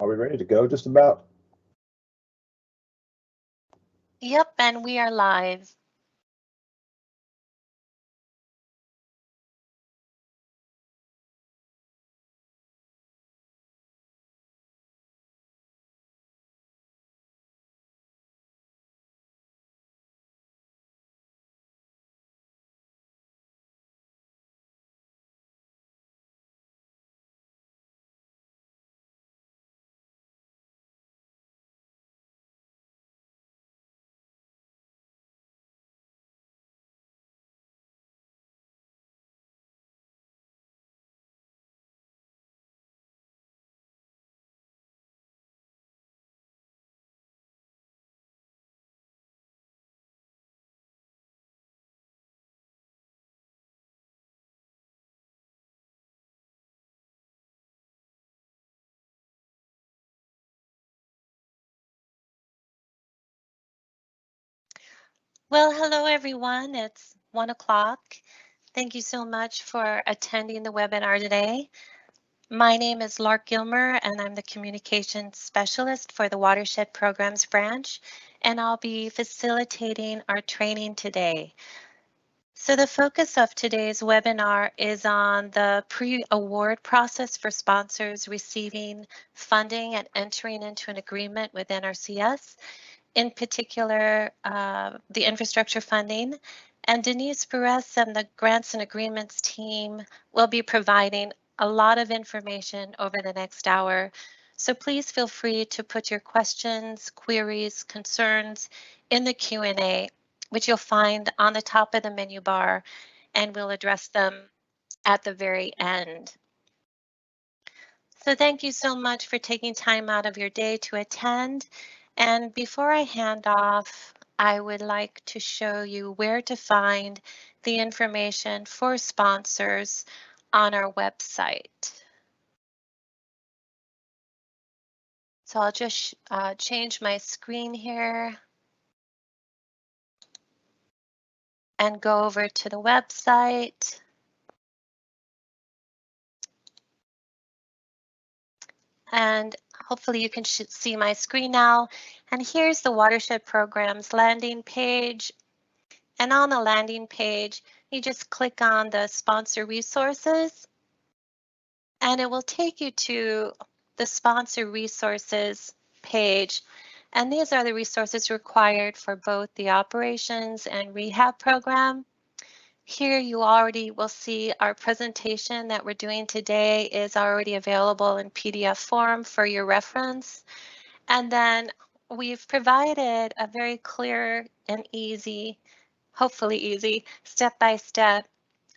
Are we ready to go just about? Yep, and we are live. Well, hello everyone. It's 1 o'clock. Thank you so much for attending the webinar today. My name is Lark Gilmer and I'm the Communications Specialist for the Watershed Programs branch, and I'll be facilitating our training today. So the focus of today's webinar is on the pre-award process for sponsors receiving funding and entering into an agreement with NRCS. In particular, the infrastructure funding. And Denise Perez and the Grants and Agreements team will be providing a lot of information over the next hour. So please feel free to put your questions, queries, concerns in the Q&A, which you'll find on the top of the menu bar, and we'll address them at the very end. So thank you so much for taking time out of your day to attend. And before I hand off, I would like to show you where to find the information for sponsors on our website. So I'll just change my screen here and go over to the website. And hopefully you can see my screen now. And here's the Watershed Programs landing page. And on the landing page, you just click on the sponsor resources and it will take you to the sponsor resources page. And these are the resources required for both the operations and rehab program. Here you already will see our presentation that we're doing today is already available in PDF form for your reference. And then we've provided a very clear and easy, hopefully easy, step-by-step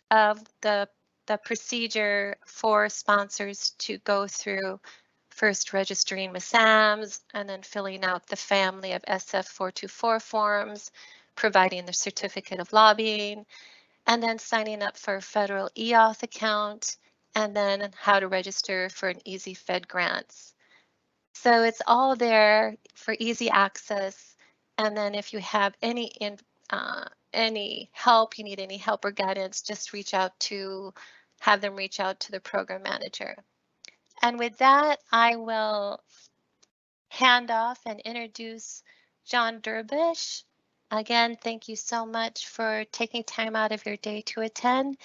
of the procedure for sponsors to go through, first registering with SAMS and then filling out the family of SF424 forms, providing the certificate of lobbying, and then signing up for a federal eAuth account, and then how to register for an Easy Fed grants. So it's all there for easy access. And then if you have any help, you need any help or guidance, just have them reach out to the program manager. And with that, I will hand off and introduce John Derbish. Again, thank you so much for taking time out of your day to attend.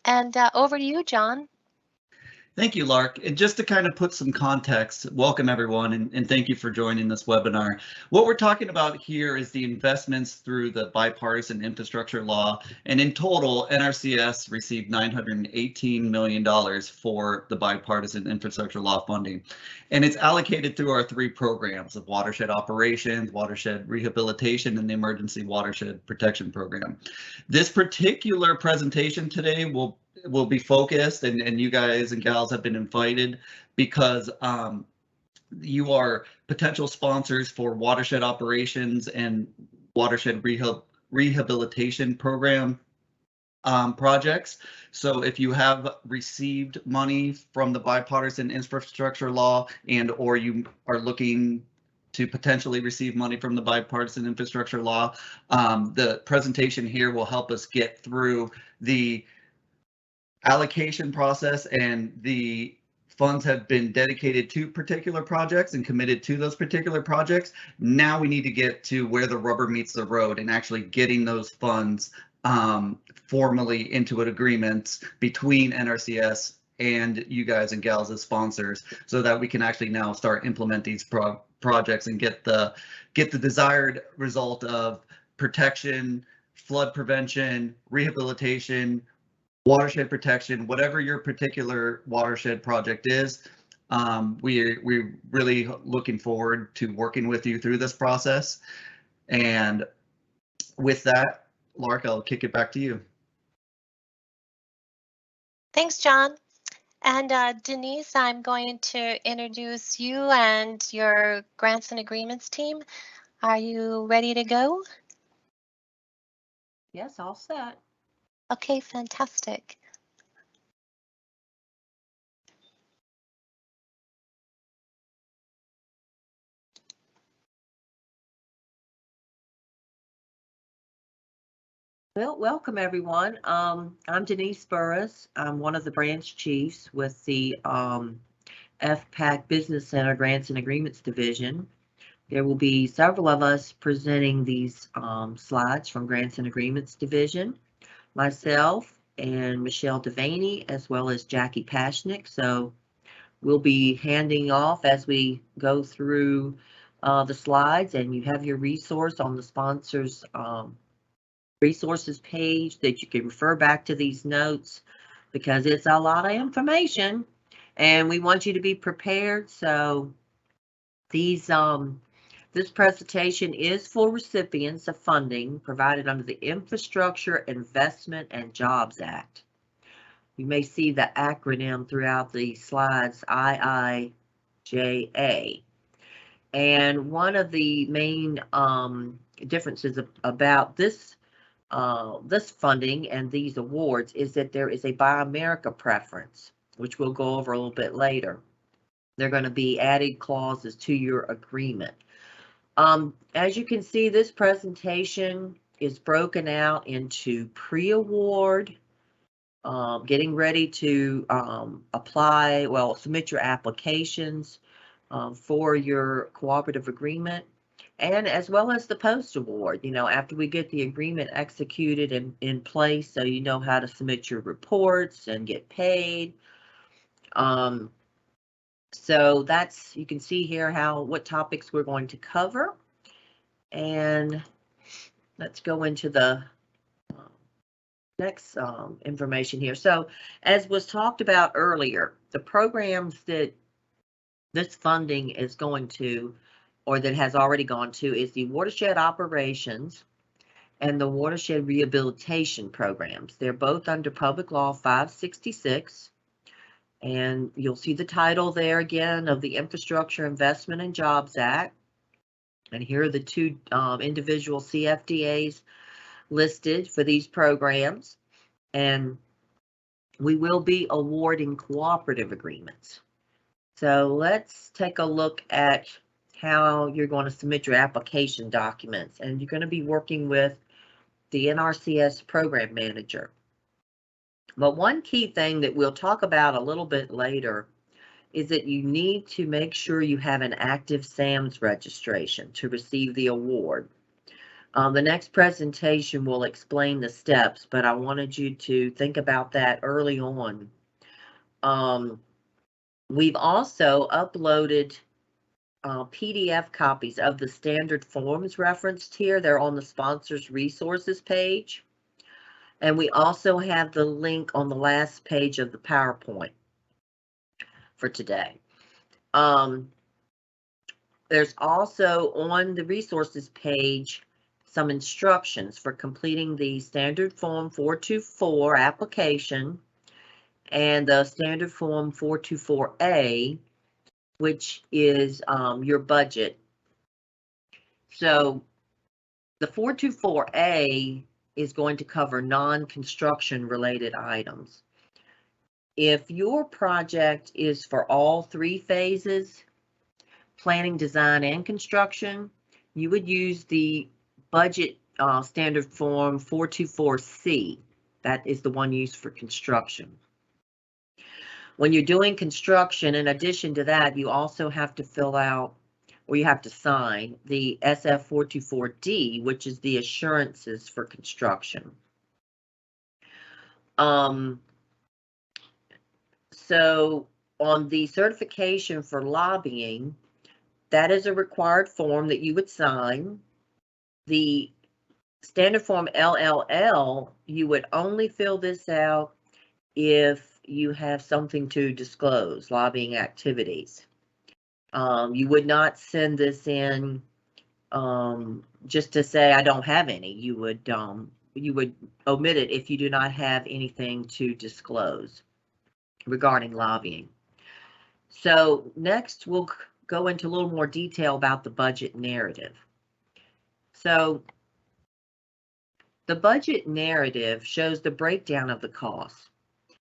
And over to you, John. Thank you, Lark. And just to kind of put some context, welcome everyone, and thank you for joining this webinar. What we're talking about here is the investments through the bipartisan infrastructure law, and in total, NRCS received $918 million for the bipartisan infrastructure law funding. And it's allocated through our three programs of watershed operations, watershed rehabilitation, and the emergency watershed protection program. This particular presentation today will be focused, and you guys and gals have been invited because you are potential sponsors for watershed operations and watershed rehabilitation program projects. So if you have received money from the bipartisan infrastructure law or you are looking to potentially receive money from the bipartisan infrastructure law, the presentation here will help us get through the allocation process and the funds have been dedicated to particular projects and committed to those particular projects. Now we need to get to where the rubber meets the road and actually getting those funds formally into an agreement between NRCS and you guys and gals as sponsors, so that we can actually now start implementing these projects and get the desired result of protection, flood prevention, rehabilitation, watershed protection, whatever your particular watershed project is. We're really looking forward to working with you through this process. And with that, Lark, I'll kick it back to you. Thanks, John. And Denise, I'm going to introduce you and your grants and agreements team. Are you ready to go? Yes, all set. Okay, fantastic. Well, welcome everyone. I'm Denise Burris. I'm one of the branch chiefs with the FPAC Business Center Grants and Agreements Division. There will be several of us presenting these slides from Grants and Agreements Division. Myself and Michelle Devaney, as well as Jackie Pashnick. So we'll be handing off as we go through the slides, and you have your resource on the sponsors resources page that you can refer back to these notes, because it's a lot of information and we want you to be prepared. So these this presentation is for recipients of funding provided under the Infrastructure Investment and Jobs Act. You may see the acronym throughout the slides, IIJA. And one of the main differences about this funding and these awards is that there is a Buy America preference, which we'll go over a little bit later. They're going to be added clauses to your agreement. As you can see, this presentation is broken out into pre-award, getting ready to submit your applications for your cooperative agreement, and as well as the post-award, after we get the agreement executed and in place, so you know how to submit your reports and get paid. So that's, you can see here what topics we're going to cover. And let's go into the next information here. So as was talked about earlier, the programs that this funding is going to, or that has already gone to, is the watershed operations and the watershed rehabilitation programs. They're both under Public Law 566. And you'll see the title there again of the Infrastructure Investment and Jobs Act. And here are the two individual CFDAs listed for these programs. And we will be awarding cooperative agreements. So let's take a look at how you're going to submit your application documents. And you're going to be working with the NRCS program manager. But one key thing that we'll talk about a little bit later is that you need to make sure you have an active SAMS registration to receive the award. The next presentation will explain the steps, but I wanted you to think about that early on. We've also uploaded PDF copies of the standard forms referenced here. They're on the sponsors resources page. And we also have the link on the last page of the PowerPoint for today. There's also on the resources page some instructions for completing the standard form 424 application and the standard form 424A, which is your budget. So the 424A is going to cover non-construction related items. If your project is for all three phases, planning, design, and construction, you would use the budget standard form 424C. That is the one used for construction. When you're doing construction, in addition to that, you also have to fill out, or you have to sign the SF 424D, which is the assurances for construction. So on the certification for lobbying, that is a required form that you would sign. The standard form LLL, you would only fill this out if you have something to disclose, lobbying activities. You would not send this in just to say I don't have any. You would omit it if you do not have anything to disclose regarding lobbying. So next we'll go into a little more detail about the budget narrative. So the budget narrative shows the breakdown of the costs.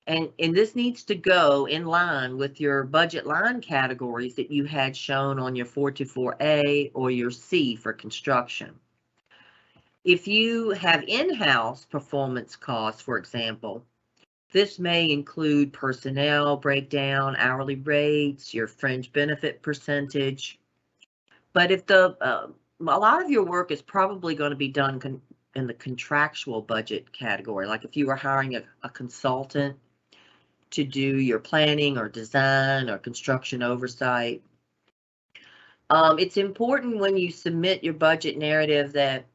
And this needs to go in line with your budget line categories that you had shown on your 424A or your C for construction. If you have in-house performance costs, for example, this may include personnel breakdown, hourly rates, your fringe benefit percentage. But if a lot of your work is probably going to be done in the contractual budget category, like if you were hiring a consultant to do your planning or design or construction oversight. It's important when you submit your budget narrative that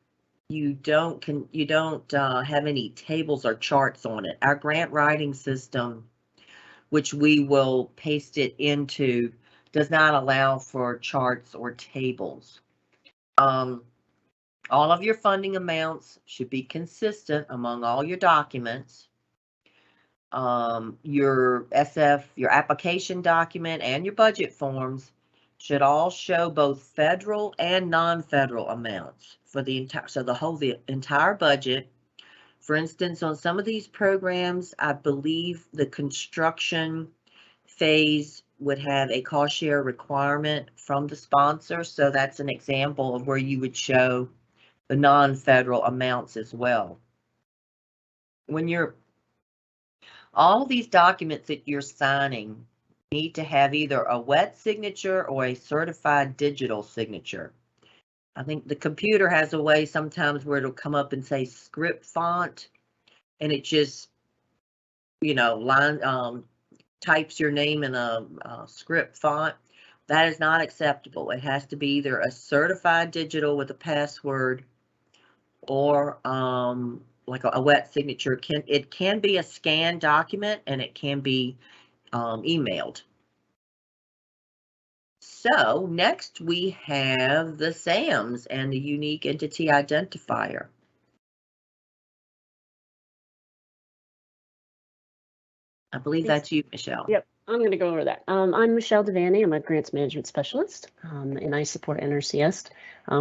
you don't have any tables or charts on it. Our grant writing system, which we will paste it into, does not allow for charts or tables. All of your funding amounts should be consistent among all your documents. Your application document and your budget forms should all show both federal and non-federal amounts for the entire budget. For instance, on some of these programs, I believe the construction phase would have a cost share requirement from the sponsor. So that's an example of where you would show the non-federal amounts as well. All these documents that you're signing need to have either a wet signature or a certified digital signature. I think the computer has a way sometimes where it'll come up and say script font, and it just, types your name in a script font. That is not acceptable. It has to be either a certified digital with a password or like a wet signature. It can be a scanned document, and it can be emailed. So next we have the SAMs and the unique entity identifier. I believe that's you, Michelle. Yep, I'm going to go over that. I'm Michelle Devaney. I'm a grants management specialist, and I support NRCS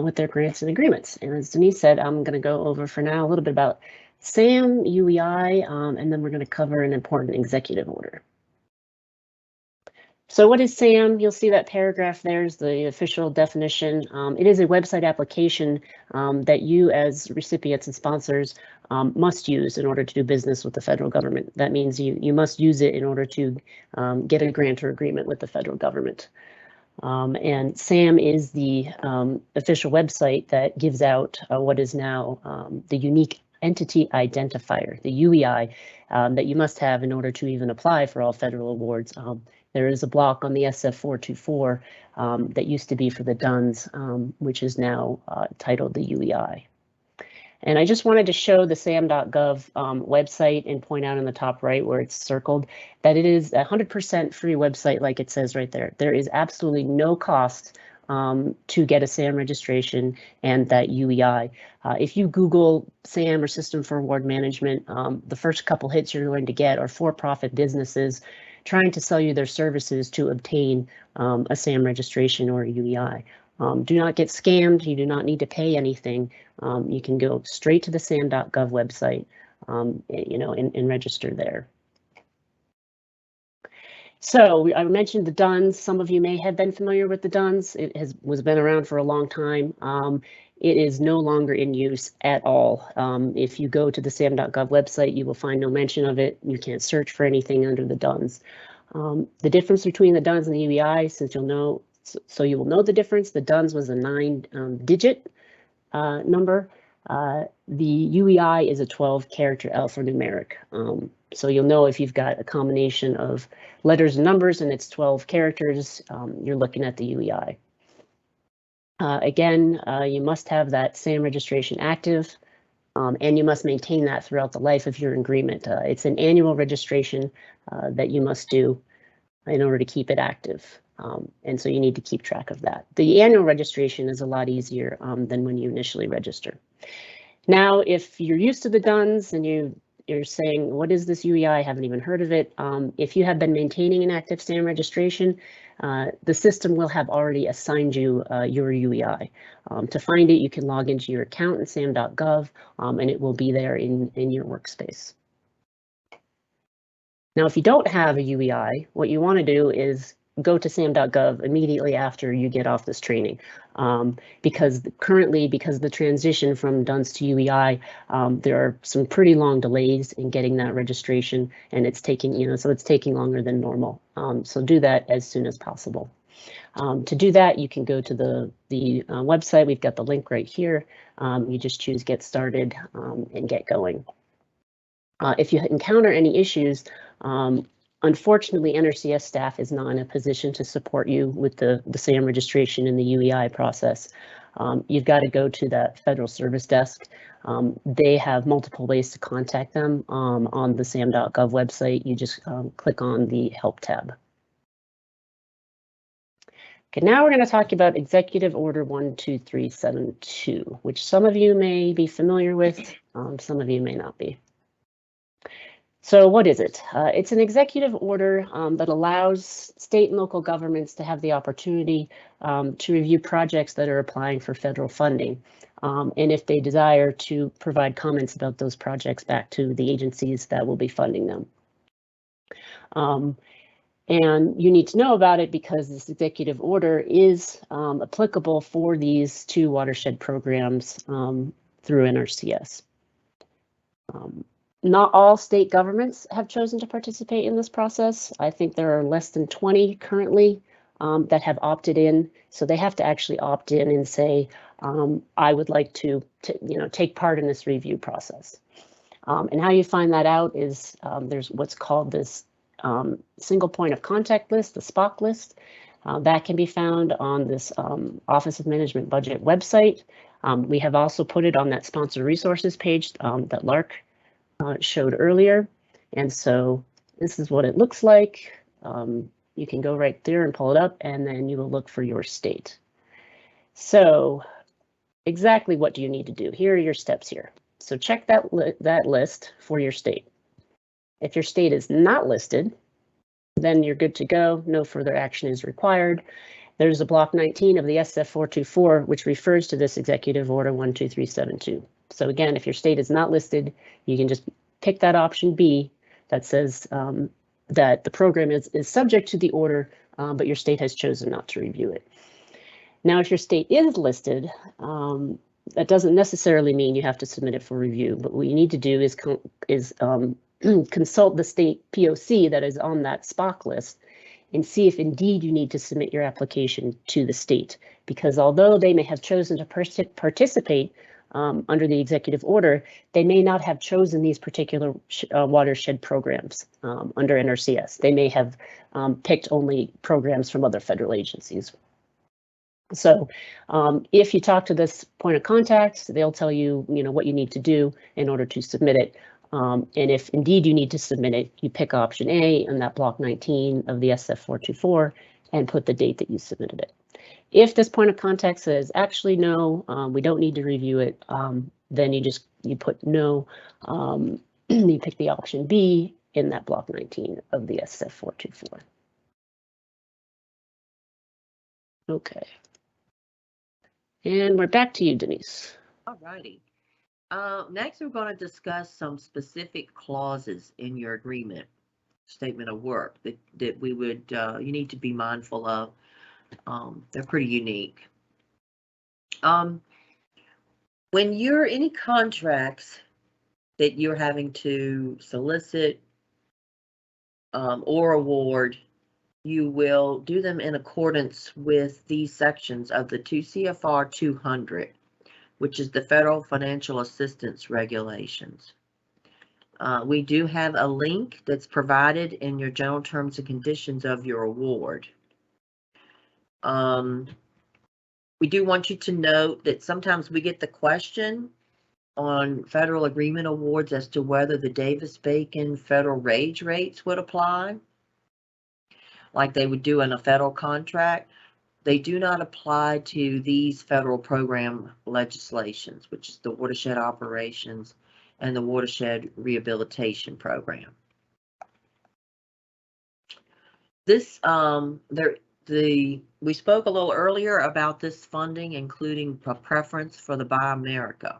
with their grants and agreements. And as Denise said, I'm going to go over for now a little bit about SAM, UEI, and then we're going to cover an important executive order. So what is SAM? You'll see that paragraph there's the official definition. It is a website application that you as recipients and sponsors must use in order to do business with the federal government. That means you must use it in order to get a grant or agreement with the federal government. And SAM is the official website that gives out what is now the unique entity identifier, the UEI, that you must have in order to even apply for all federal awards. There is a block on the SF 424 that used to be for the DUNS, which is now titled the UEI. And I just wanted to show the sam.gov website and point out in the top right where it's circled that it is a 100% free website, like it says right there. There is absolutely no cost to get a SAM registration and that UEI. If you Google SAM or System for Award Management, the first couple hits you're going to get are for-profit businesses trying to sell you their services to obtain a SAM registration or a UEI. Do not get scammed. You do not need to pay anything. You can go straight to the sam.gov website, and register there. So I mentioned the DUNS. Some of you may have been familiar with the DUNS. It was been around for a long time. It is no longer in use at all. If you go to the sam.gov website, you will find no mention of it. You can't search for anything under the DUNS. The difference between the DUNS and the UEI, since you'll know, so you will know the difference. The DUNS was a 9-digit number. The UEI is a 12-character alphanumeric. So you'll know if you've got a combination of letters and numbers and it's 12 characters, you're looking at the UEI. Again, you must have that SAM registration active, and you must maintain that throughout the life of your agreement. It's an annual registration that you must do in order to keep it active. And so you need to keep track of that. The annual registration is a lot easier than when you initially register. Now, if you're used to the DUNS and you're saying, what is this UEI? I haven't even heard of it. If you have been maintaining an active SAM registration, the system will have already assigned you your UEI. To find it, you can log into your account in sam.gov and it will be there in your workspace. Now, if you don't have a UEI, what you want to do is go to sam.gov immediately after you get off this training, because currently, because of the transition from DUNS to UEI, there are some pretty long delays in getting that registration, and it's taking, so it's taking longer than normal. So do that as soon as possible. To do that, you can go to the website. We've got the link right here. You just choose Get Started and get going. If you encounter any issues, unfortunately, NRCS staff is not in a position to support you with the SAM registration and the UEI process. You've got to go to that Federal Service Desk. They have multiple ways to contact them on the sam.gov website. You just click on the Help tab. Okay, now we're going to talk about Executive Order 12372, which some of you may be familiar with, some of you may not be. So what is it? It's an executive order that allows state and local governments to have the opportunity to review projects that are applying for federal funding. And if they desire to provide comments about those projects back to the agencies that will be funding them. And you need to know about it because this executive order is applicable for these 2 watershed programs through NRCS. Not all state governments have chosen to participate in this process. I think there are less than 20 currently that have opted in. So they have to actually opt in and say, I would like to take part in this review process. And how you find that out is there's what's called this single point of contact list, the SPOC list. That can be found on this Office of Management Budget website. We have also put it on that sponsor resources page that Lark showed earlier. And so this is what it looks like. You can go right there and pull it up, and then you will look for your state. So exactly what do you need to do? Here are your steps here. So check that list for your state. If your state is not listed, then you're good to go. No further action is required. There's a block 19 of the SF 424, which refers to this Executive Order 12372. So again, if your state is not listed, you can just pick that option B that says that the program is subject to the order, but your state has chosen not to review it. Now, if your state is listed, that doesn't necessarily mean you have to submit it for review, but what you need to do is consult the state POC that is on that SPOC list and see if indeed you need to submit your application to the state, because although they may have chosen to participate under the executive order, they may not have chosen these particular watershed programs under NRCS. They may have picked only programs from other federal agencies. So if you talk to this point of contact, they'll tell you, what you need to do in order to submit it. And if indeed you need to submit it, you pick option A in that block 19 of the SF 424 and put the date that you submitted it. If this point of contact says, actually, no, we don't need to review it, then you put no, you pick the option B in that block 19 of the SF 424. Okay. And we're back to you, Denise. All righty. Next, we're going to discuss some specific clauses in your agreement, statement of work that we would you need to be mindful of. They're pretty unique. When you're any contracts that you're having to solicit, or award, you will do them in accordance with these sections of the 2 CFR 200, which is the Federal Financial Assistance Regulations. We do have a link that's provided in your general terms and conditions of your award. We do want you to note that sometimes we get the question on federal agreement awards as to whether the Davis-Bacon federal wage rates would apply, like they would do in a federal contract. They do not apply to these federal program legislations, which is the Watershed Operations and the Watershed Rehabilitation Program. This, we spoke a little earlier about this funding, including a preference for the Buy America.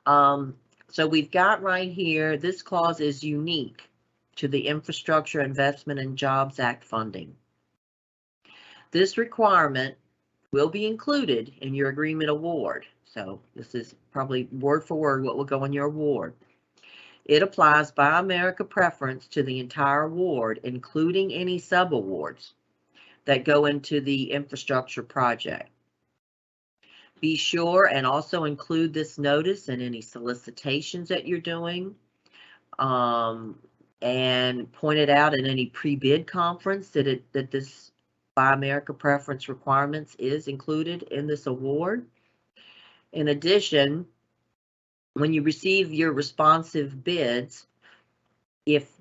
So we've got right here, this clause is unique to the Infrastructure Investment and Jobs Act funding. This requirement will be included in your agreement award. So this is probably word for word what will go in your award. It applies Buy America preference to the entire award, including any subawards that go into the infrastructure project. Be sure and also include this notice in any solicitations that you're doing, and point it out in any pre-bid conference that this Buy America preference requirements is included in this award. In addition, when you receive your responsive bids, if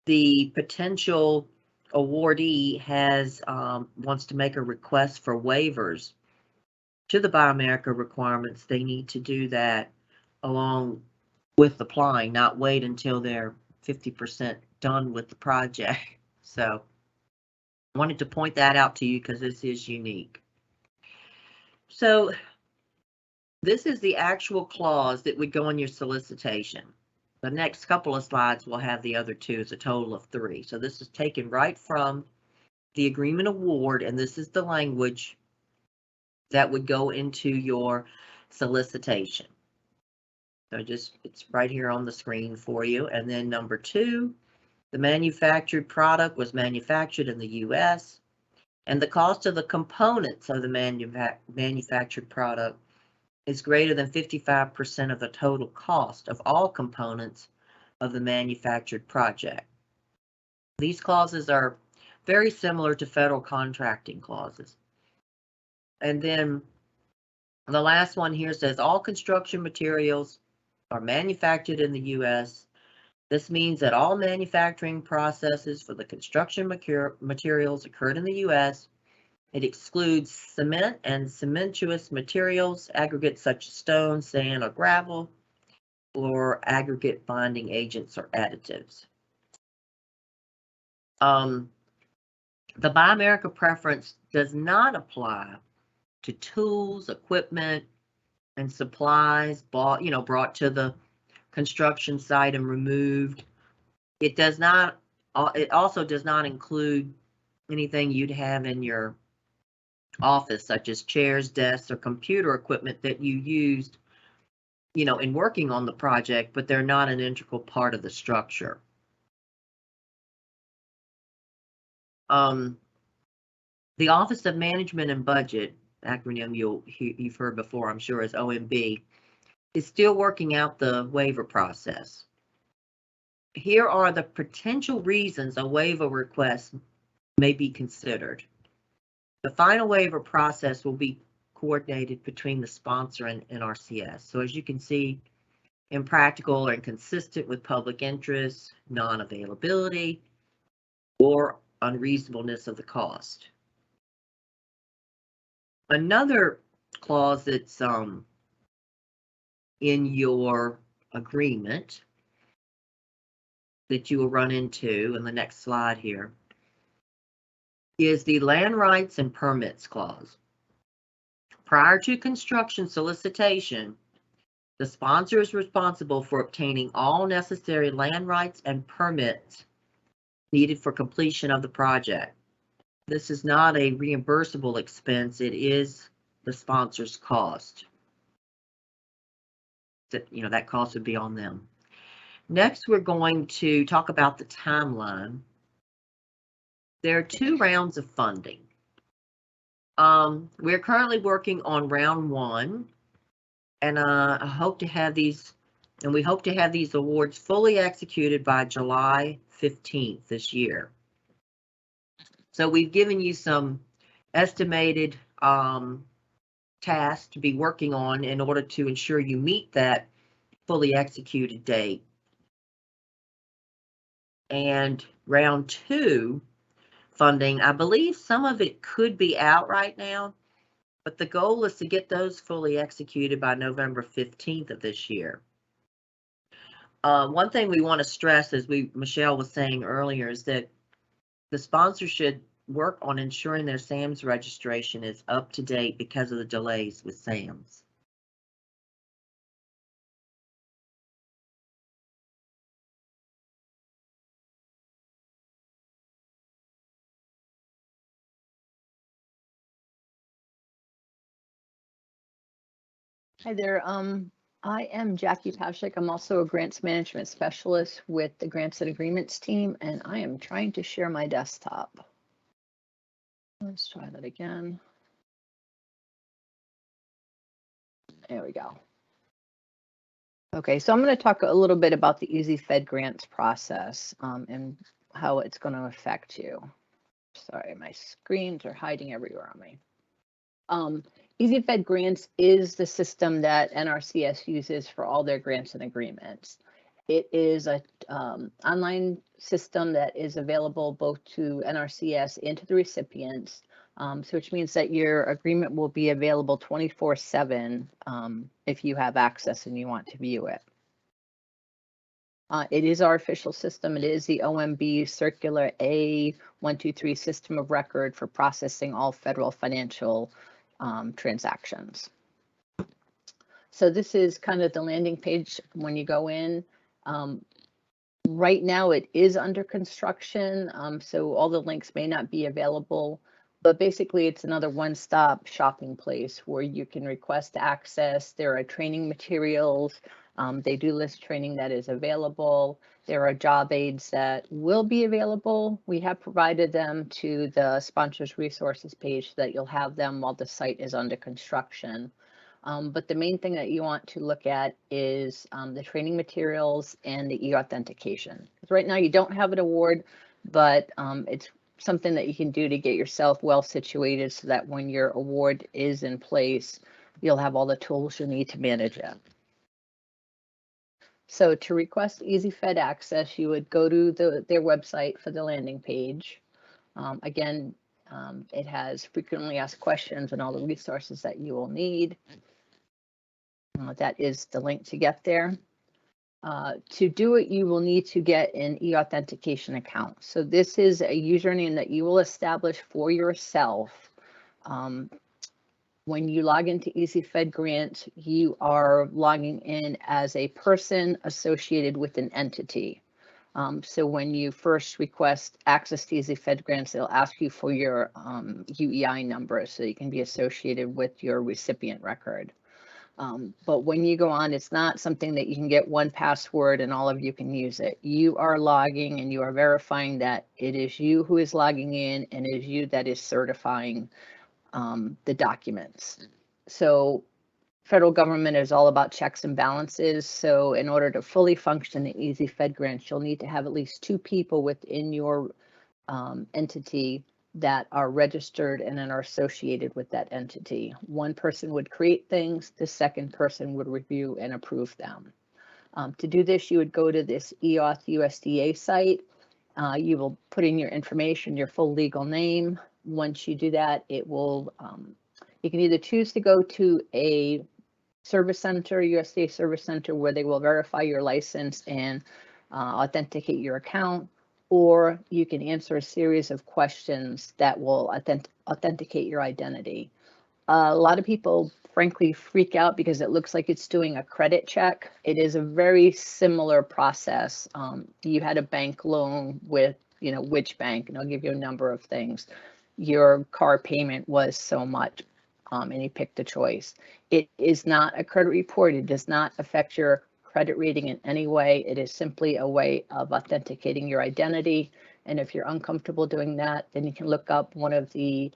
the potential awardee has wants to make a request for waivers to the Buy America requirements, they need to do that along with applying, not wait until they're 50% done with the project. So I wanted to point that out to you because this is unique. So this is the actual clause that would go in your solicitation. The next couple of slides will have the other two. It's a total of 3. So this is taken right from the agreement award, and this is the language that would go into your solicitation. So it's right here on the screen for you. And then number 2, the manufactured product was manufactured in the U.S. and the cost of the components of the manufactured product is greater than 55% of the total cost of all components of the manufactured project. These clauses are very similar to federal contracting clauses. And then the last one here says all construction materials are manufactured in the U.S. This means that all manufacturing processes for the construction materials occurred in the U.S. It excludes cement and cementitious materials, aggregates such as stone, sand, or gravel, or aggregate bonding agents or additives. The Buy America preference does not apply to tools, equipment, and supplies brought to the construction site and removed. It does not. It also does not include anything you'd have in your office, such as chairs, desks, or computer equipment that you used, in working on the project, but they're not an integral part of the structure. The Office of Management and Budget, acronym you've heard before, I'm sure, is OMB, is still working out the waiver process. Here are the potential reasons a waiver request may be considered. The final waiver process will be coordinated between the sponsor and NRCS. So as you can see, impractical or inconsistent with public interest, non-availability, or unreasonableness of the cost. Another clause that's in your agreement that you will run into in the next slide here is the Land Rights and Permits clause. Prior to construction solicitation, the sponsor is responsible for obtaining all necessary land rights and permits needed for completion of the project. This is not a reimbursable expense. It is the sponsor's cost. That cost would be on them. Next, we're going to talk about the timeline. There are 2 rounds of funding. We're currently working on round 1, and I hope to have these, and we hope to have these awards fully executed by July 15th this year. So we've given you some estimated tasks to be working on in order to ensure you meet that fully executed date. And round 2 funding, I believe some of it could be out right now, but the goal is to get those fully executed by November 15th of this year. One thing we want to stress, as Michelle was saying earlier, is that the sponsor should work on ensuring their SAMS registration is up to date because of the delays with SAMS. Hi there. I am Jackie Pashik. I'm also a grants management specialist with the Grants and Agreements team, and I am trying to share my desktop. Let's try that again. There we go. Okay, so I'm going to talk a little bit about the Easy Fed grants process and how it's going to affect you. Sorry, my screens are hiding everywhere on me. Easy Fed Grants is the system that NRCS uses for all their grants and agreements. It is a online system that is available both to NRCS and to the recipients, which means that your agreement will be available 24/7 if you have access and you want to view it. It is our official system. It is the OMB Circular A123 system of record for processing all federal financial transactions. So this is kind of the landing page when you go in. Right now it is under construction, so all the links may not be available, but basically it's another one-stop shopping place where you can request access. There are training materials. They do list training that is available. There are job aids that will be available. We have provided them to the sponsors resources page so that you'll have them while the site is under construction. But the main thing that you want to look at is the training materials and the e-authentication. Right now you don't have an award, but it's something that you can do to get yourself well situated so that when your award is in place, you'll have all the tools you need to manage it. So to request Easy Fed access, you would go to their website for the landing page. Again, it has frequently asked questions and all the resources that you will need. That is the link to get there. To do it, you will need to get an e-authentication account. So this is a username that you will establish for yourself. When you log into Easy Fed Grant, you are logging in as a person associated with an entity. So when you first request access to Easy Fed Grants, it'll ask you for your UEI number so you can be associated with your recipient record. But when you go on, it's not something that you can get one password and all of you can use it. You are logging and you are verifying that it is you who is logging in and it is you that is certifying the documents. So federal government is all about checks and balances. So in order to fully function the Easy Fed Grants, you'll need to have at least 2 people within your entity that are registered and then are associated with that entity. One person would create things, the second person would review and approve them. To do this, you would go to this EAuth USDA site. You will put in your information, your full legal name. Once you do that, it will, you can either choose to go to a service center, USDA service center, where they will verify your license and authenticate your account, or you can answer a series of questions that will authenticate your identity. A lot of people frankly freak out because it looks like it's doing a credit check. It is a very similar process. You had a bank loan with, which bank, and I'll give you a number of things. Your car payment was so much, and you picked a choice. It is not a credit report. It does not affect your credit rating in any way. It is simply a way of authenticating your identity. And if you're uncomfortable doing that, then you can look up one of the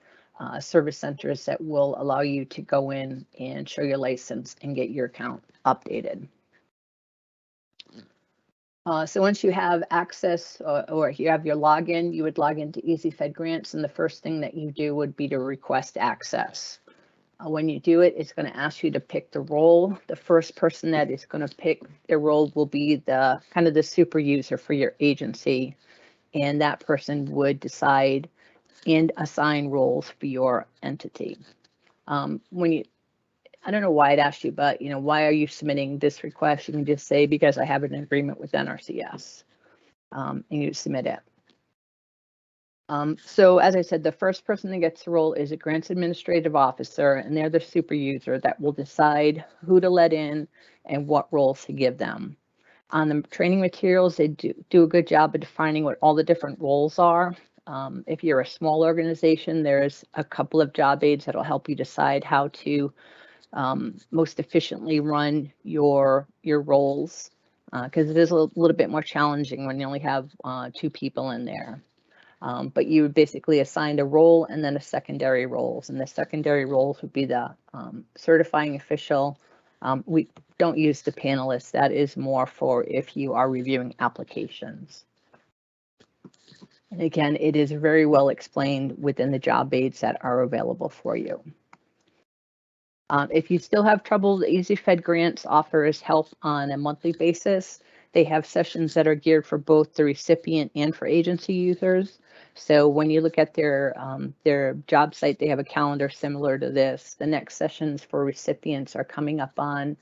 service centers that will allow you to go in and show your license and get your account updated. So once you have access or you have your login, you would log into EasyFed Grants, and the first thing that you do would be to request access. When you do it, it's going to ask you to pick the role. The first person that is going to pick their role will be the kind of the super user for your agency, and that person would decide and assign roles for your entity. I don't know why it asked you, but why are you submitting this request? You can just say, because I have an agreement with NRCS, and you submit it. So as I said, the first person that gets the role is a grants administrative officer, and they're the super user that will decide who to let in and what roles to give them. On the training materials, they do a good job of defining what all the different roles are. If you're a small organization, there's a couple of job aids that'll help you decide how to most efficiently run your roles, because it is a little bit more challenging when you only have 2 people in there. But you would basically assign a role and then a secondary roles, and the secondary roles would be the certifying official. We don't use the panelists. That is more for if you are reviewing applications. And again, it is very well explained within the job aids that are available for you. If you still have trouble, the EasyFed Grants offers help on a monthly basis. They have sessions that are geared for both the recipient and for agency users. So when you look at their job site, they have a calendar similar to this. The next sessions for recipients are coming up on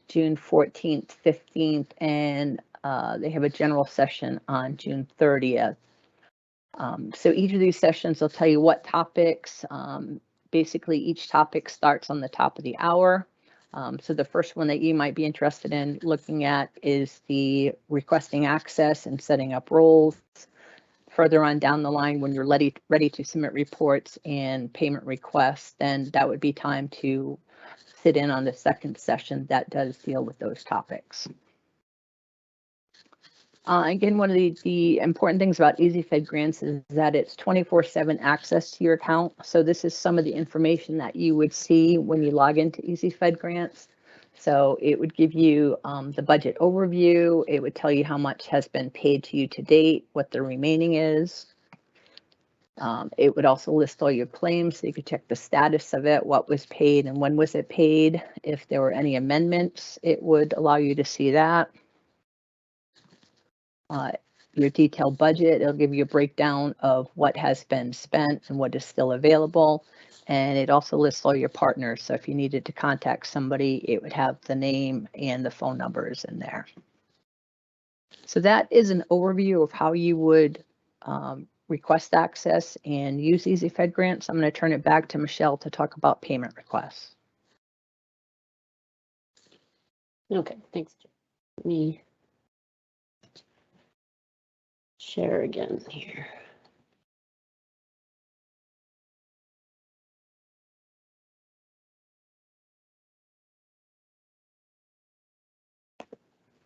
June 14th, 15th, and they have a general session on June 30th. So each of these sessions will tell you what topics. Basically, each topic starts on the top of the hour. So the first one that you might be interested in looking at is the requesting access and setting up roles. Further on down the line, when you're ready to submit reports and payment requests, then that would be time to sit in on the second session that does deal with those topics. Again, one of the important things about EasyFed Grants is that it's 24/7 access to your account. So this is some of the information that you would see when you log into EasyFed Grants. So it would give you the budget overview. It would tell you how much has been paid to you to date, what the remaining is. It would also list all your claims, so you could check the status of it, what was paid and when was it paid. If there were any amendments, it would allow you to see that. Your detailed budget, it'll give you a breakdown of what has been spent and what is still available. And it also lists all your partners. So if you needed to contact somebody, it would have the name and the phone numbers in there. So that is an overview of how you would request access and use EasyFed Grants. I'm going to turn it back to Michelle to talk about payment requests. Okay, thanks. Let me share again here.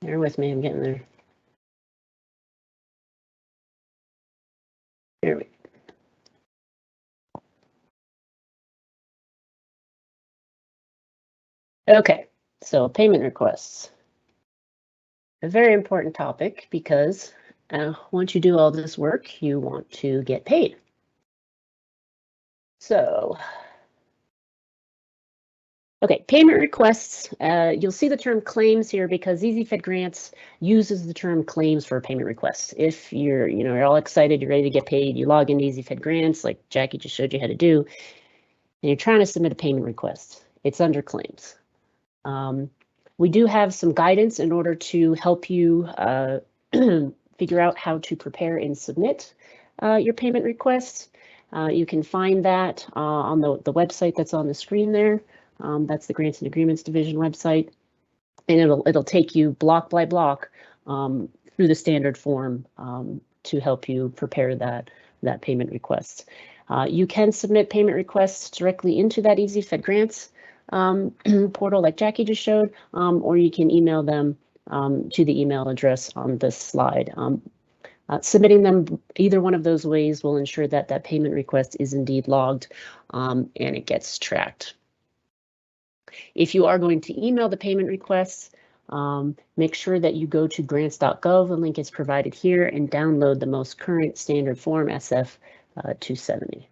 Bear with me, I'm getting there. Here we go. Okay, so payment requests. A very important topic because once you do all this work, you want to get paid. So, okay, payment requests. You'll see the term claims here because EasyFed Grants uses the term claims for payment requests. If you're all excited, you're ready to get paid, you log into EasyFed Grants like Jackie just showed you how to do, and you're trying to submit a payment request. It's under claims. We do have some guidance in order to help you figure out how to prepare and submit your payment requests. You can find that on the website that's on the screen there. That's the Grants and Agreements Division website, and it'll take you block by block through the standard form to help you prepare that payment request. You can submit payment requests directly into that EasyFed Grants portal like Jackie just showed, or you can email them to the email address on this slide. Submitting them either one of those ways will ensure that that payment request is indeed logged and it gets tracked. If you are going to email the payment requests, make sure that you go to grants.gov, the link is provided here, and download the most current standard form SF 270.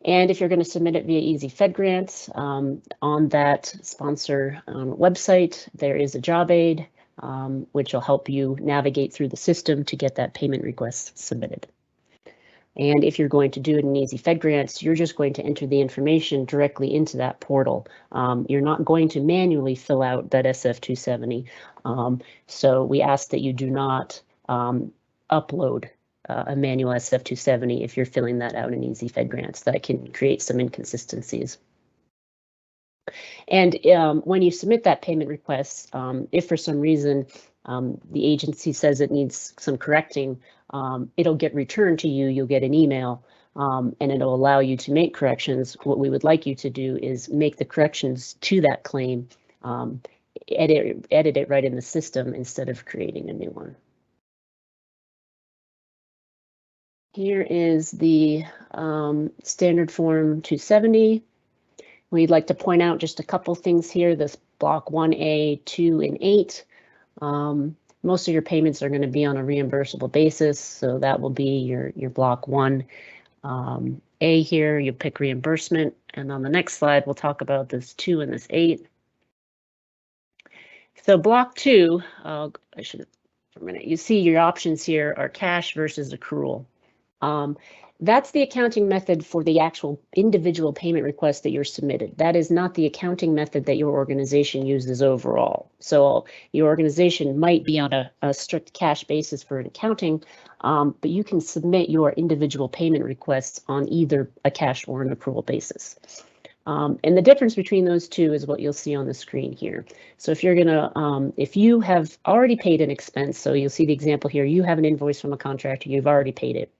And if you're going to submit it via Easy Fed Grants, on that sponsor website, there is a job aid, which will help you navigate through the system to get that payment request submitted. And if you're going to do it in Easy Fed Grants, you're just going to enter the information directly into that portal. You're not going to manually fill out that SF270. So we ask that you do not upload a manual SF270 if you're filling that out in Easy Fed Grants. That can create some inconsistencies. And when you submit that payment request, if for some reason the agency says it needs some correcting, it'll get returned to you. You'll get an email and it'll allow you to make corrections. What we would like you to do is make the corrections to that claim, edit it right in the system instead of creating a new one. Here is the standard form 270. We'd like to point out just a couple things here. This block 1A, 2, and 8. Most of your payments are going to be on a reimbursable basis, so that will be your block 1. A here, you pick reimbursement, and on the next slide, we'll talk about this 2 and this 8. So block 2, I should have for a minute. You see your options here are cash versus accrual. That's the accounting method for the actual individual payment request that you're submitted. That is not the accounting method that your organization uses overall. So your organization might be on a strict cash basis for an accounting, but you can submit your individual payment requests on either a cash or an accrual basis. And the difference between those two is what you'll see on the screen here. So if you're gonna, if you have already paid an expense, so you'll see the example here, you have an invoice from a contractor, you've already paid it.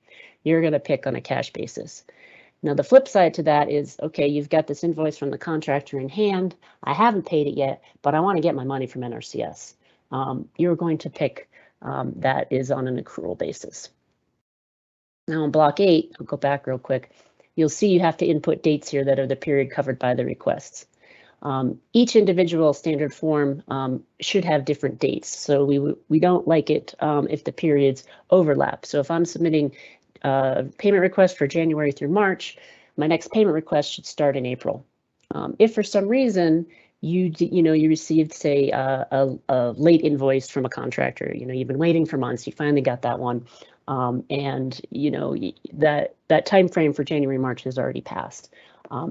You're going to pick on a cash basis. Now, the flip side to that is, okay, you've got this invoice from the contractor in hand. I haven't paid it yet, but I want to get my money from NRCS. You're going to pick that is on an accrual basis. Now, in block 8, I'll go back real quick. You'll see you have to input dates here that are the period covered by the requests. Each individual standard form should have different dates. So we don't like it if the periods overlap. So if I'm submitting payment request for January through March, my next payment request should start in April. If for some reason you received, say, a late invoice from a contractor, you've been waiting for months, you finally got that one, and that time frame for January, March has already passed.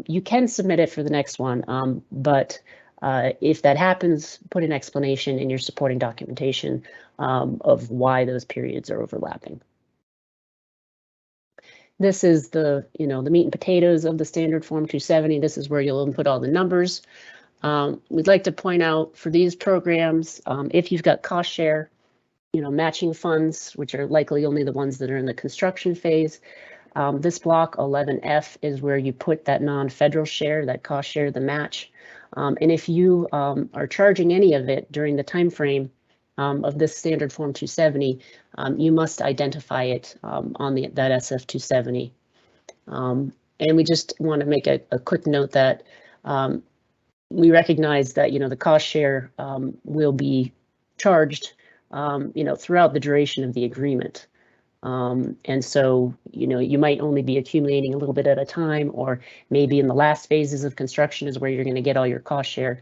You can submit it for the next one, but if that happens, put an explanation in your supporting documentation of why those periods are overlapping. This is the meat and potatoes of the standard form 270. This is where you'll input all the numbers. We'd like to point out for these programs, if you've got cost share, matching funds, which are likely only the ones that are in the construction phase. This block 11F is where you put that non-federal share, that cost share, the match. And if you are charging any of it during the time frame of this standard form 270, you must identify it on that SF 270. And we just want to make a quick note that we recognize that the cost share will be charged throughout the duration of the agreement. And so you might only be accumulating a little bit at a time, or maybe in the last phases of construction is where you're going to get all your cost share.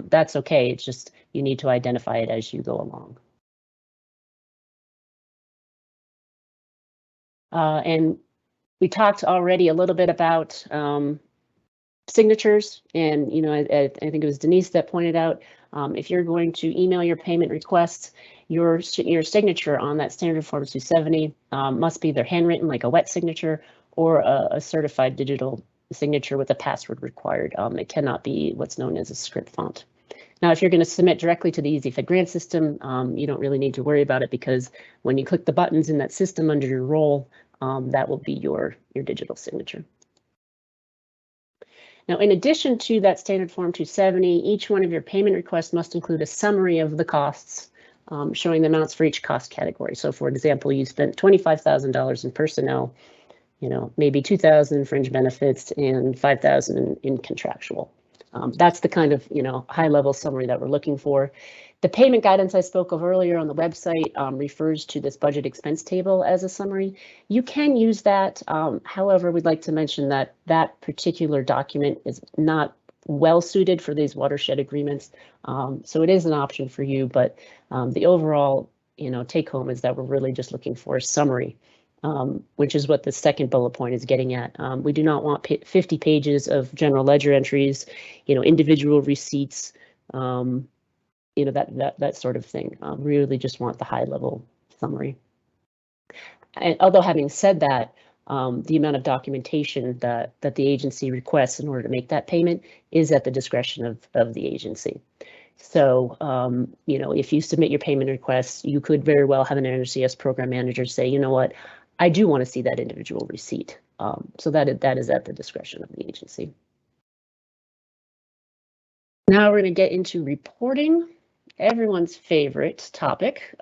That's okay. It's just you need to identify it as you go along. And we talked already a little bit about signatures, and I think it was Denise that pointed out, if you're going to email your payment requests, your signature on that standard form 270 must be either handwritten, like a wet signature, or a certified digital signature with a password required. It cannot be what's known as a script font. Now, if you're going to submit directly to the Easy Fed Grant system, you don't really need to worry about it, because when you click the buttons in that system under your role, that will be your digital signature. Now, in addition to that standard Form 270, each one of your payment requests must include a summary of the costs, showing the amounts for each cost category. So for example, you spent $25,000 in personnel, maybe 2,000 in fringe benefits and 5,000 in contractual. That's the kind of, high level summary that we're looking for. The payment guidance I spoke of earlier on the website refers to this budget expense table as a summary. You can use that. However, we'd like to mention that that particular document is not well suited for these watershed agreements. So it is an option for you, but the overall, take home is that we're really just looking for a summary, which is what the second bullet point is getting at. We do not want 50 pages of general ledger entries, individual receipts, that sort of thing. We really just want the high level summary. And although having said that, the amount of documentation that the agency requests in order to make that payment is at the discretion of the agency. So, if you submit your payment requests, you could very well have an NRCS program manager say, you know what, I do want to see that individual receipt. So that is at the discretion of the agency. Now we're going to get into reporting, everyone's favorite topic.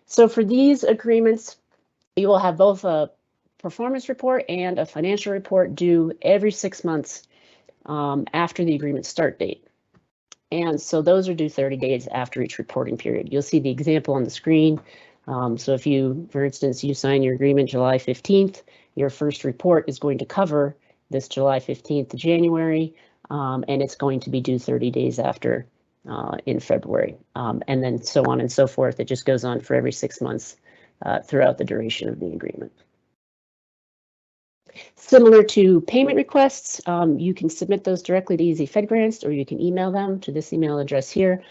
So for these agreements, you will have both a performance report and a financial report due every 6 months after the agreement start date. And so those are due 30 days after each reporting period. You'll see the example on the screen. So if you, for instance, you sign your agreement July 15th, your first report is going to cover this July 15th to January, and it's going to be due 30 days after in February. And then so on and so forth. It just goes on for every 6 months throughout the duration of the agreement. Similar to payment requests, you can submit those directly to Easy Fed Grants, or you can email them to this email address here.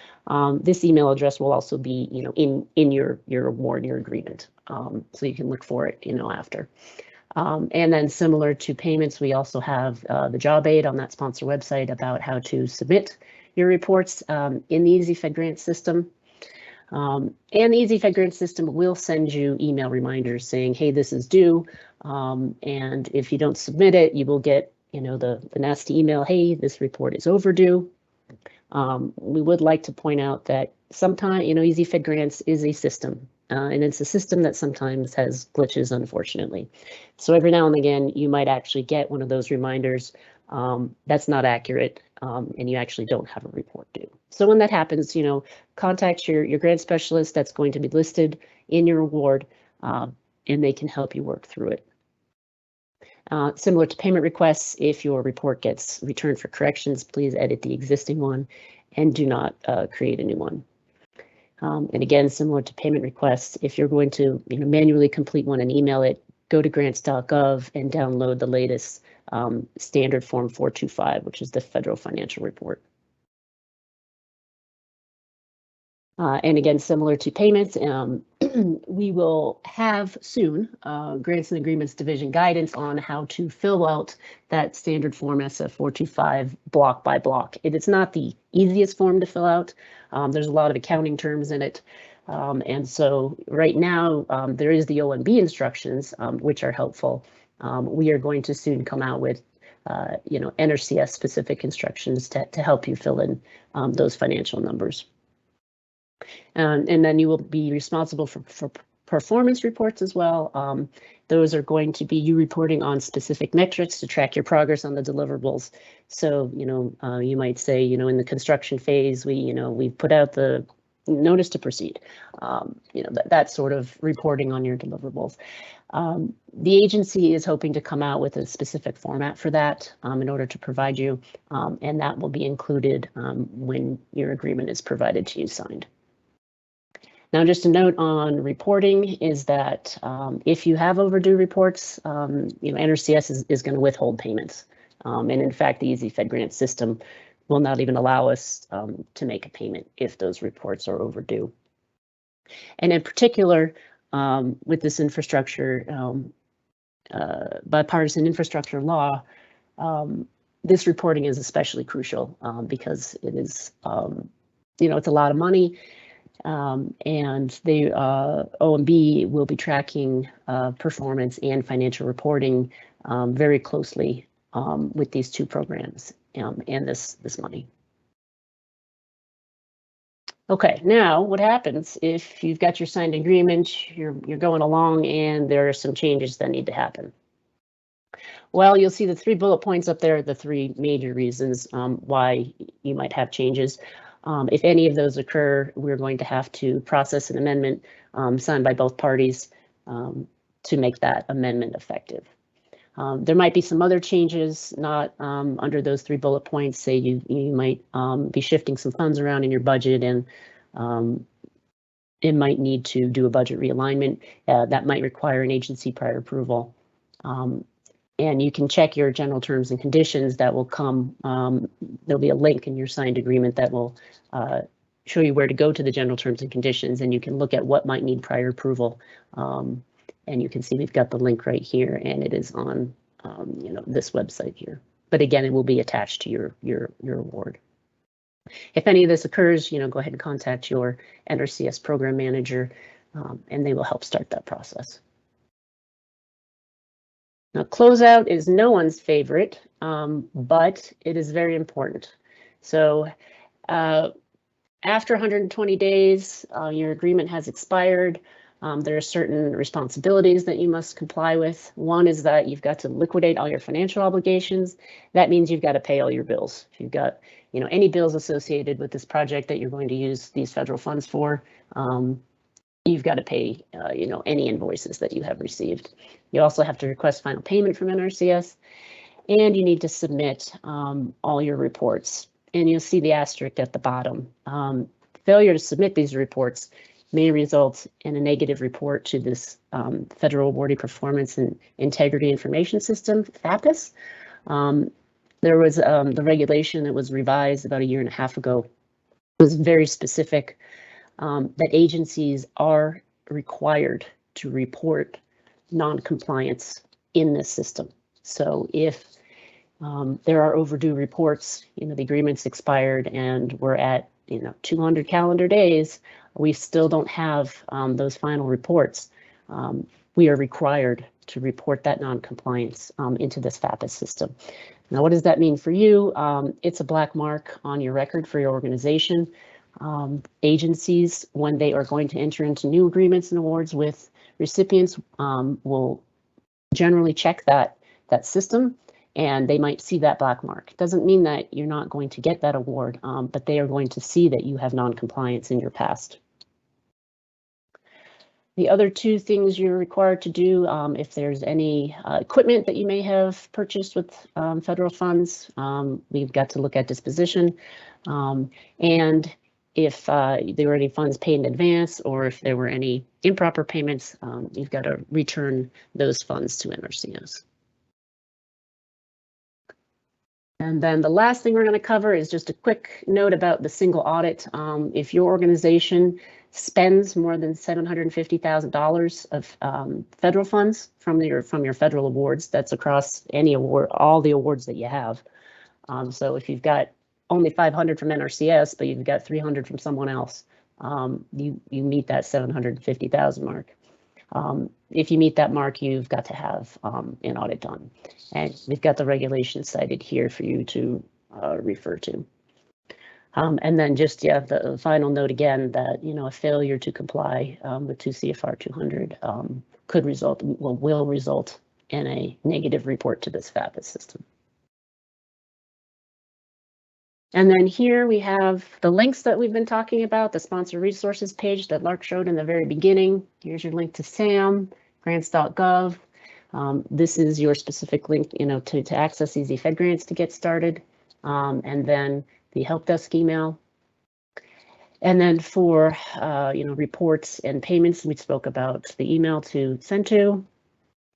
This email address will also be, in your award, your agreement, so you can look for it, after. And then similar to payments, we also have the job aid on that sponsor website about how to submit your reports in the Easy Fed Grant system. And the Easy Fed Grant system will send you email reminders saying, hey, this is due. And if you don't submit it, you will get, the nasty email, hey, this report is overdue. We would like to point out that sometimes, Easy Fed Grants is a system, and it's a system that sometimes has glitches, unfortunately. So every now and again, you might actually get one of those reminders that's not accurate, and you actually don't have a report due. So when that happens, contact your grant specialist that's going to be listed in your award, and they can help you work through it. Similar to payment requests, if your report gets returned for corrections, please edit the existing one and do not create a new one. And again, similar to payment requests, if you're going to manually complete one and email it, go to grants.gov and download the latest standard form 425, which is the federal financial report. And again, similar to payments, we will have soon Grants and Agreements Division guidance on how to fill out that standard form SF425 block by block. It is not the easiest form to fill out. There's a lot of accounting terms in it. And so right now there is the OMB instructions, which are helpful. We are going to soon come out with NRCS specific instructions to help you fill in those financial numbers. And then you will be responsible for performance reports as well. Those are going to be you reporting on specific metrics to track your progress on the deliverables. So, you might say, in the construction phase, we've put out the notice to proceed, that sort of reporting on your deliverables. The agency is hoping to come out with a specific format for that in order to provide you, and that will be included when your agreement is provided to you signed. Now, just a note on reporting is that if you have overdue reports, NRCS is going to withhold payments. And in fact, the Easy Fed Grant system will not even allow us to make a payment if those reports are overdue. And in particular, with this infrastructure, bipartisan infrastructure law, this reporting is especially crucial because it is, it's a lot of money. And the OMB will be tracking performance and financial reporting very closely with these two programs and this money. Okay, now what happens if you've got your signed agreement, you're going along and there are some changes that need to happen? Well, you'll see the 3 bullet points up there, the 3 major reasons why you might have changes. If any of those occur, we're going to have to process an amendment signed by both parties to make that amendment effective. There might be some other changes not under those 3 bullet points. Say you might be shifting some funds around in your budget and it might need to do a budget realignment. That might require an agency prior approval. And you can check your general terms and conditions that will come. There'll be a link in your signed agreement that will show you where to go to the general terms and conditions, and you can look at what might need prior approval. And you can see we've got the link right here, and it is on this website here. But again, it will be attached to your award. If any of this occurs, go ahead and contact your NRCS program manager, and they will help start that process. Now, closeout is no one's favorite, but it is very important. So after 120 days, your agreement has expired. There are certain responsibilities that you must comply with. One is that you've got to liquidate all your financial obligations. That means you've got to pay all your bills. If you've got any bills associated with this project that you're going to use these federal funds for, you've got to pay any invoices that you have received. You also have to request final payment from NRCS, and you need to submit all your reports. And you'll see the asterisk at the bottom. Failure to submit these reports may result in a negative report to this Federal Awardee Performance and Integrity Information System, FAPIS. There was the regulation that was revised about 1.5 years ago. It was very specific that agencies are required to report non-compliance in this system. So if there are overdue reports, the agreement's expired and we're at 200 calendar days, we still don't have those final reports. We are required to report that non-compliance into this FAPIS system. Now, what does that mean for you? It's a black mark on your record for your organization. Agencies, when they are going to enter into new agreements and awards with recipients, will generally check that system, and they might see that black mark. Doesn't mean that you're not going to get that award, but they are going to see that you have non-compliance in your past. The other 2 things you're required to do, if there's any equipment that you may have purchased with federal funds, we've got to look at disposition. And if there were any funds paid in advance or if there were any improper payments, you've got to return those funds to NRCS. And then the last thing we're going to cover is just a quick note about the single audit. If your organization spends more than $750,000 of federal funds from your federal awards, that's across any award, all the awards that you have. So if you've got only 500 from NRCS, but you've got 300 from someone else, you meet that 750,000 mark. If you meet that mark, you've got to have an audit done. And we've got the regulations cited here for you to refer to. And then just, the final note again that, a failure to comply with 2 CFR 200 will result in a negative report to this FAPIS system. And then here we have the links that we've been talking about, the sponsor resources page that Lark showed in the very beginning. Here's your link to SAM, grants.gov. This is your specific link, to access Easy Fed grants to get started. And then the help desk email. And then for, reports and payments, we spoke about the email to send to.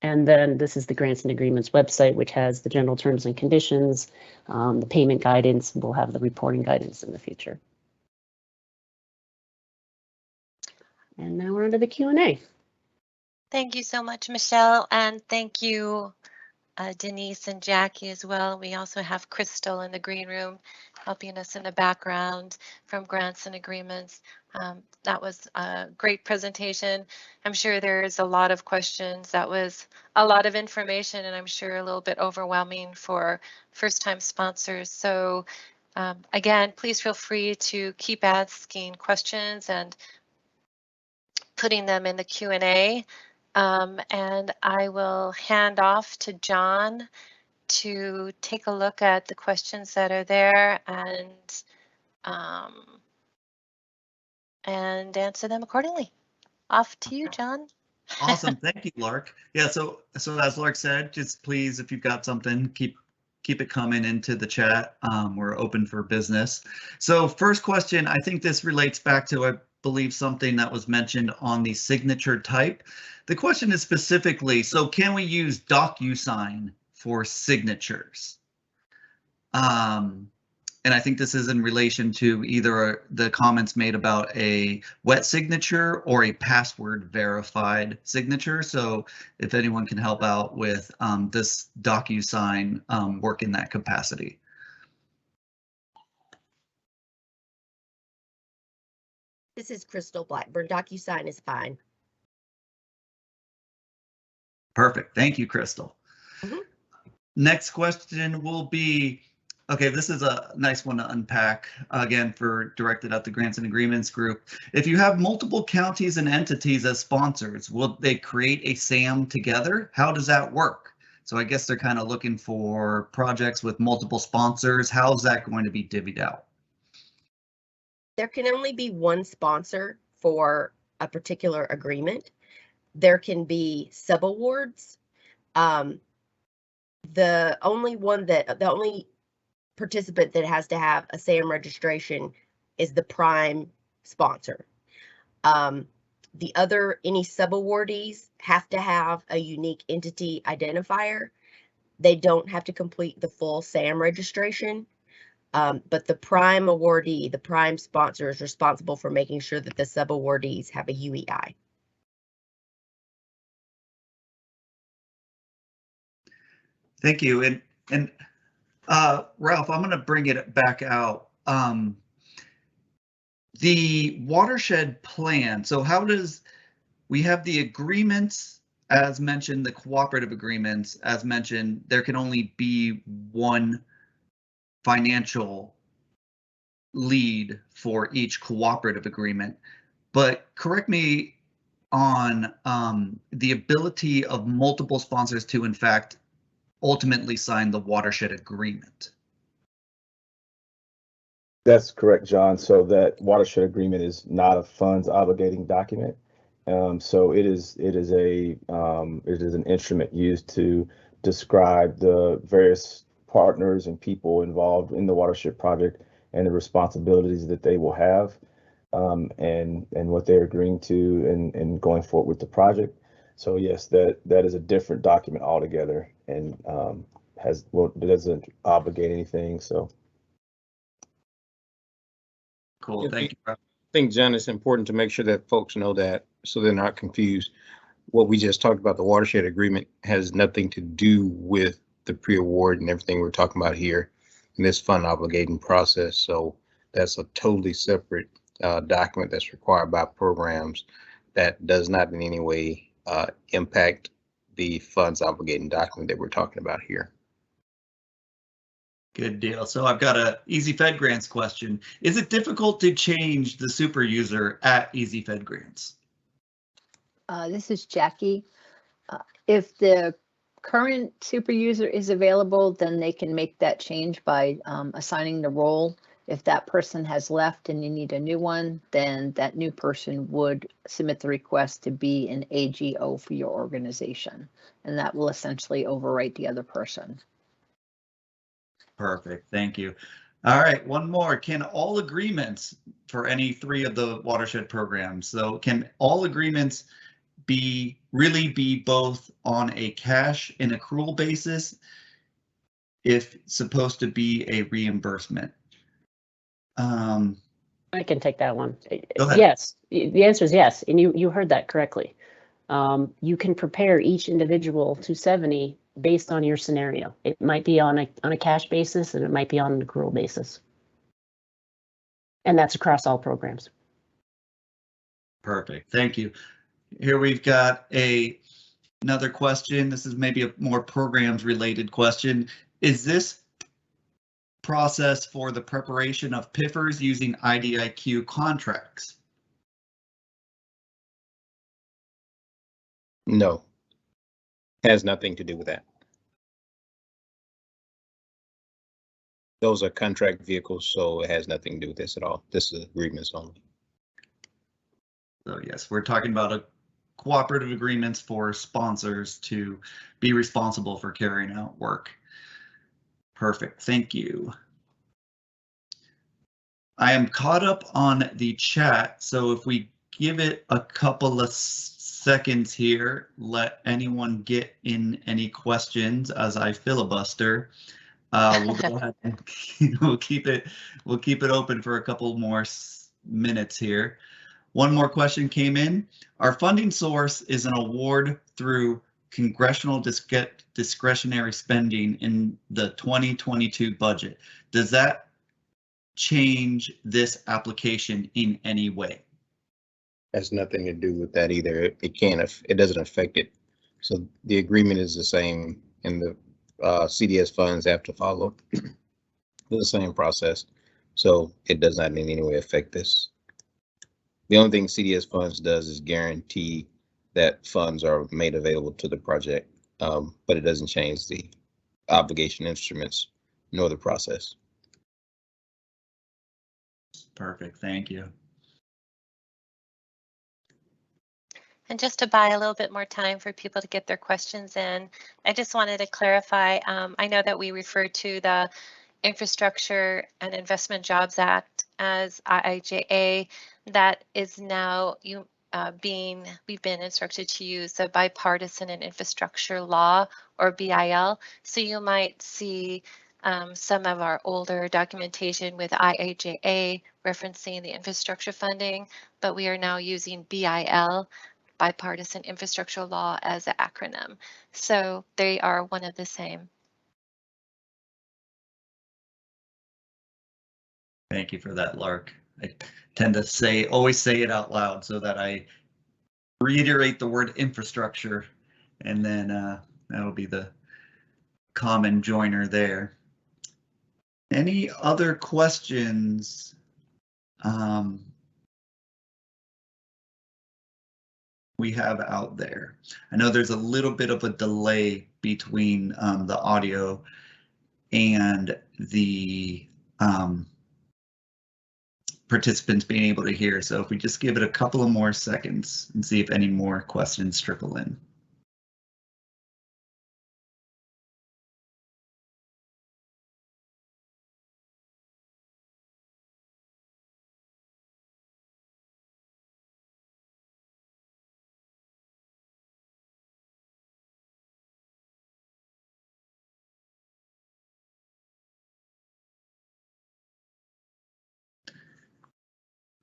And then this is the Grants and Agreements website, which has the general terms and conditions, the payment guidance. We'll have the reporting guidance in the future. And now we're into the Q&A. Thank you so much, Michelle, and thank you, Denise and Jackie as well. We also have Crystal in the green room helping us in the background from Grants and Agreements. That was a great presentation. I'm sure there's a lot of questions. That was a lot of information, and I'm sure a little bit overwhelming for first-time sponsors. So again, please feel free to keep asking questions and putting them in the Q&A. And I will hand off to John to take a look at the questions that are there and answer them accordingly. Off to you, John. Awesome. Thank you, Lark. Yeah, so as Lark said, just please, if you've got something, keep it coming into the chat. We're open for business. So first question, I think this relates back to, I believe, something that was mentioned on the signature type. The question is specifically, so can we use DocuSign for signatures? And I think this is in relation to either the comments made about a wet signature or a password verified signature. So if anyone can help out with this DocuSign work in that capacity. This is Crystal Blackburn. DocuSign is fine. Perfect. Thank you, Crystal. Mm-hmm. Next question will be, okay, this is a nice one to unpack, again, for directed at the Grants and Agreements group. If you have multiple counties and entities as sponsors, will they create a SAM together? How does that work? So I guess they're kind of looking for projects with multiple sponsors. How is that going to be divvied out? There can only be one sponsor for a particular agreement. There can be subawards. The only participant that has to have a SAM registration is the prime sponsor. Any subawardees have to have a unique entity identifier. They don't have to complete the full SAM registration, but the prime awardee, the prime sponsor, is responsible for making sure that the subawardees have a UEI. Thank you. And Ralph, I'm going to bring it back out. The watershed plan. So how does we have the agreements, as mentioned, the cooperative agreements, as mentioned, there can only be one financial lead for each cooperative agreement. But correct me on the ability of multiple sponsors to, in fact, ultimately sign the watershed agreement. That's correct, John. So that watershed agreement is not a funds obligating document. So it is an instrument used to describe the various partners and people involved in the watershed project and the responsibilities that they will have, and what they're agreeing to and going forward with the project. So yes, that is a different document altogether, and it doesn't obligate anything. So Cool, thank you. I think, John, it's important to make sure that folks know that so they're not confused. What we just talked about, the watershed agreement, has nothing to do with the pre-award and everything we're talking about here in this fund obligating process. So that's a totally separate document that's required by programs that does not in any way impact the funds obligating document that we're talking about here. Good deal. So I've got a Easy Fed Grants question. Is it difficult to change the super user at Easy Fed Grants? This is Jackie. If the current super user is available, then they can make that change by assigning the role. If that person has left and you need a new one, then that new person would submit the request to be an AGO for your organization, and that will essentially overwrite the other person. Perfect, thank you. All right, one more. Can all agreements for any three of the watershed programs, so can all agreements really be both on a cash and accrual basis if supposed to be a reimbursement? I can take that one. Go ahead. Yes, the answer is yes, and you heard that correctly. You can prepare each individual 270 based on your scenario. It might be on a cash basis, and it might be on an accrual basis. And that's across all programs. Perfect. Thank you. Here we've got another question. This is maybe a more programs related question. Is this process for the preparation of PIFers using IDIQ contracts? No, has nothing to do with that. Those are contract vehicles, so it has nothing to do with this at all. This is agreements only. So yes, we're talking about a cooperative agreements for sponsors to be responsible for carrying out work. Perfect, thank you. I am caught up on the chat, so if we give it a couple of seconds here, let anyone get in any questions as I filibuster. We'll go ahead and we'll keep it open for a couple more minutes here. One more question came in. Our funding source is an award through congressional discretionary spending in the 2022 budget. Does that change this application in any way? Has nothing to do with that either. It doesn't affect it. So the agreement is the same, and the CDS funds have to follow the same process. So it does not in any way affect this. The only thing CDS funds does is guarantee that funds are made available to the project, but it doesn't change the obligation instruments nor the process. Perfect, thank you. And just to buy a little bit more time for people to get their questions in, I just wanted to clarify, I know that we refer to the Infrastructure and Investment Jobs Act as IIJA. That is now we've been instructed to use the Bipartisan and Infrastructure Law, or BIL. So you might see some of our older documentation with IIJA referencing the infrastructure funding, but we are now using BIL, Bipartisan Infrastructure Law, as an acronym. So they are one of the same. Thank you for that, Lark. I tend to always say it out loud so that I reiterate the word infrastructure, and then that'll be the common joiner there. Any other questions? We have out there. I know there's a little bit of a delay between the audio and the participants being able to hear. So if we just give it a couple of more seconds and see if any more questions trickle in.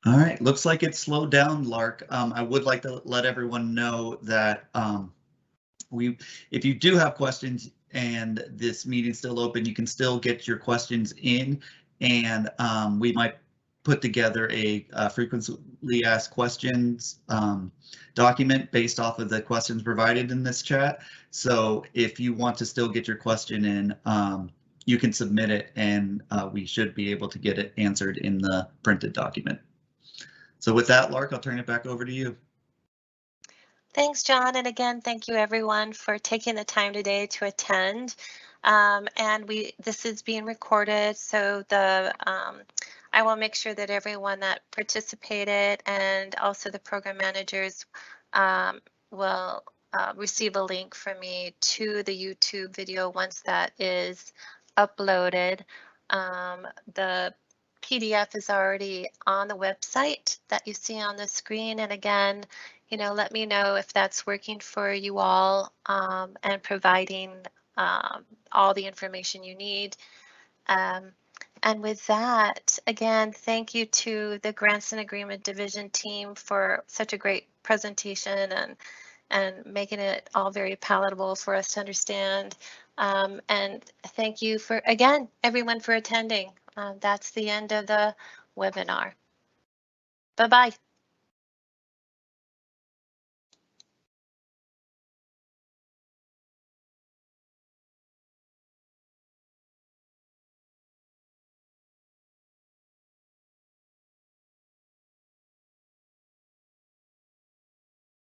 All right, looks like it slowed down, Lark. I would like to let everyone know that if you do have questions and this meeting's still open, you can still get your questions in, and we might put together a frequently asked questions document based off of the questions provided in this chat. So if you want to still get your question in, you can submit it, and we should be able to get it answered in the printed document. So with that, Lark, I'll turn it back over to you. Thanks, John. And again, thank you everyone for taking the time today to attend. And this is being recorded, so I will make sure that everyone that participated and also the program managers will receive a link from me to the YouTube video once that is uploaded. The PDF is already on the website that you see on the screen. And again, let me know if that's working for you all, and providing all the information you need. And with that, again, thank you to the Grants and Agreement Division team for such a great presentation and making it all very palatable for us to understand. And thank you again, everyone for attending. That's the end of the webinar. Bye-bye.